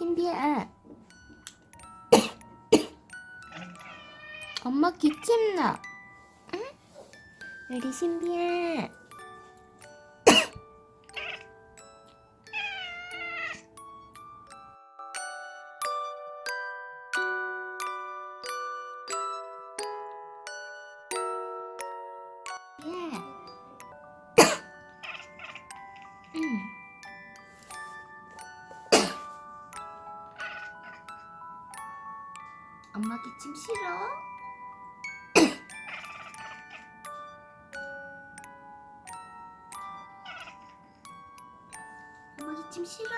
신비야. 엄마 기침나. 응? 우리 신비야. 엄마 기침 싫어? 엄마 기침 싫어?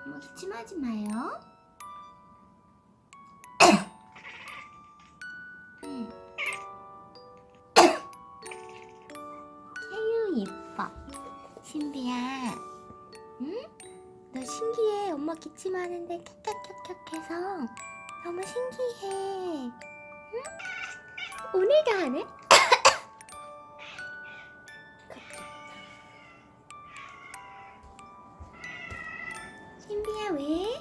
엄마 기침하지 마요. 이뻐. 신비야. 응? 너 신기해. 엄마 기침하는데 캬캬캬캬 해서 너무 신기해. 응? 오늘도 하네? 신비야 왜?